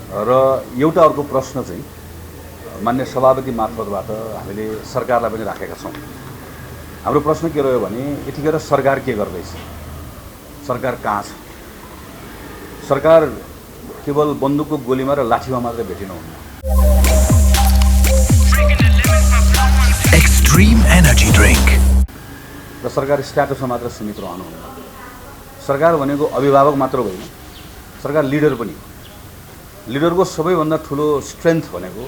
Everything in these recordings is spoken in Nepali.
र एउटा अर्को प्रश्न चाहिँ मान्य सभापति मार्फतबाट हामीले सरकारलाई पनि राखेका छौँ। हाम्रो प्रश्न के रह्यो भने यतिखेर सरकार के गर्दैछ, सरकार कहाँ छ? सरकार केवल बन्दुकको गोलीमा र लाठीमा मात्रै भेटिनुहुन्न। एक्सट्रीम एनर्जी ड्रिंक र सरकार स्ट्याटसमा मात्र सीमित रहनुहुन्न। सरकार भनेको अभिभावक मात्र होइन, सरकार लिडर पनि हो। लिडरको सबैभन्दा ठुलो स्ट्रेन्थ भनेको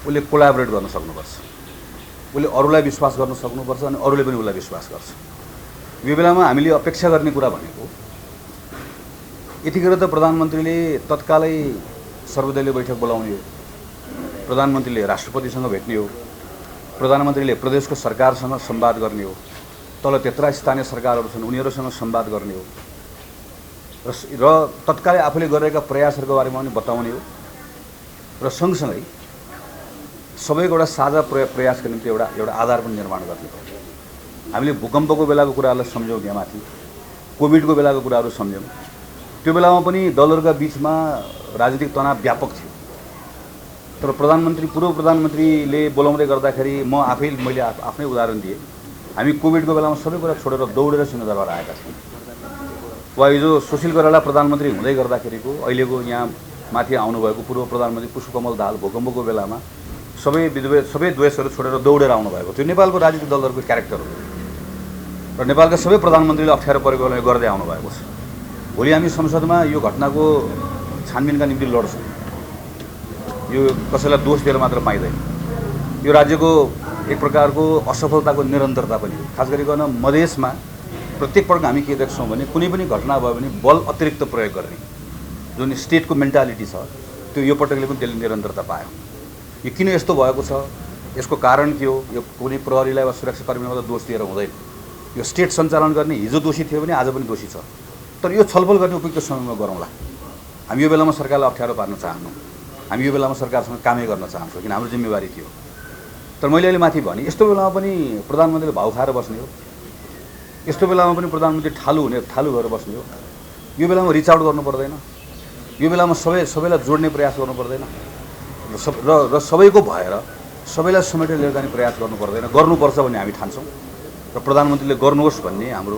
उसले कोलाबोरेट गर्न सक्नुपर्छ, उसले अरूलाई विश्वास गर्न सक्नुपर्छ अनि अरूले पनि उसलाई विश्वास गर्छ। यो बेलामा हामीले अपेक्षा गर्ने कुरा भनेको यतिखेर त प्रधानमन्त्रीले तत्कालै सर्वदलीय बैठक बोलाउने हो, प्रधानमन्त्रीले राष्ट्रपतिसँग भेट्ने हो, प्रधानमन्त्रीले प्रदेशको सरकारसँग संवाद गर्ने हो, तल त्यत्रा स्थानीय सरकारहरू छन् उनीहरूसँग संवाद गर्ने हो र तत्कालै आफूले गरिरहेका प्रयासहरूको बारेमा पनि बताउने हो र सँगसँगै सबैको एउटा साझा प्रयासको निम्ति एउटा आधार पनि निर्माण गर्ने हो। हामीले भूकम्पको बेलाको कुराहरूलाई सम्झौँ, यहाँ माथि कोभिडको बेलाको कुराहरू सम्झौँ। त्यो बेलामा पनि दलहरूका बिचमा राजनीतिक तनाव व्यापक थियो, तर पूर्व प्रधानमन्त्रीले बोलाउँदै गर्दाखेरि मैले आफ्नै उदाहरण दिएँ। हामी कोभिडको बेलामा सबै कुरा छोडेर दौडेर सिंहदरबार आएका थियौँ। वा हिजो सुशील कोइराला प्रधानमन्त्री हुँदै गर्दाखेरिको अहिलेको यहाँ माथि आउनुभएको पूर्व प्रधानमन्त्री पुष्पकमल दाहाल भूकम्पको बेलामा सबै द्वेषहरू छोडेर दौडेर आउनुभएको थियो। नेपालको राजनीतिक दलहरूको क्यारेक्टर हो र नेपालका सबै प्रधानमन्त्रीले अप्ठ्यारो परेको बेलामा गर्दै आउनुभएको छ। भोलि हामी संसदमा यो घटनाको छानबिनका निम्ति लड्छौँ। यो कसैलाई दोष दिएर मात्र पाइँदैन। यो राज्यको एक प्रकारको असफलताको निरन्तरता पनि हो। खास गरिकन मधेसमा प्रत्येक पटक हामी के देख्छौँ भने कुनै पनि घटना भयो भने बल अतिरिक्त प्रयोग गर्ने जुन स्टेटको मेन्टालिटी छ त्यो यो पटकले पनि त्यसले निरन्तरता पायो। यो किन यस्तो भएको छ, यसको कारण के हो? यो कुनै प्रहरीलाई वा सुरक्षाकर्मीलाई मात्र दोष दिएर हुँदैन। यो स्टेट सञ्चालन गर्ने हिजो दोषी थियो भने आज पनि दोषी छ, तर यो छलफल गर्ने उपयुक्त समयमा गरौँला। हामी यो बेलामा सरकारलाई अप्ठ्यारो पार्न चाहन्नौँ, हामी यो बेलामा सरकारसँग कामै गर्न चाहन्छौँ, किन हाम्रो जिम्मेवारी थियो। तर मैले अहिले माथि भने यस्तो बेलामा पनि प्रधानमन्त्रीले भाउ खाएर बस्ने हो, यस्तो बेलामा पनि प्रधानमन्त्री ठालु भएर बस्ने हो। यो बेलामा रिच आउट गर्नु पर्दैन, यो बेलामा सबैलाई जोड्ने प्रयास गर्नु पर्दैन र सबैको भएर सबैलाई समेटेर लिएर जाने प्रयास गर्नु पर्दैन, गर्नुपर्छ भन्ने हामी ठान्छौँ र प्रधानमन्त्रीले गर्नुहोस् भन्ने हाम्रो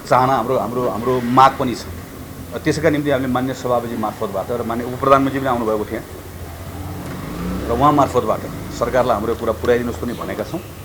चाहना हाम्रो माग पनि छ। र त्यसैका निम्ति हामीले मान्य सभापति मार्फतबाट र मान्य उप प्रधानमन्त्री पनि आउनुभएको थियो र उहाँ मार्फतबाट सरकारलाई हाम्रो कुरा पुर्याइदिनुहोस् पनि भनेका छौँ।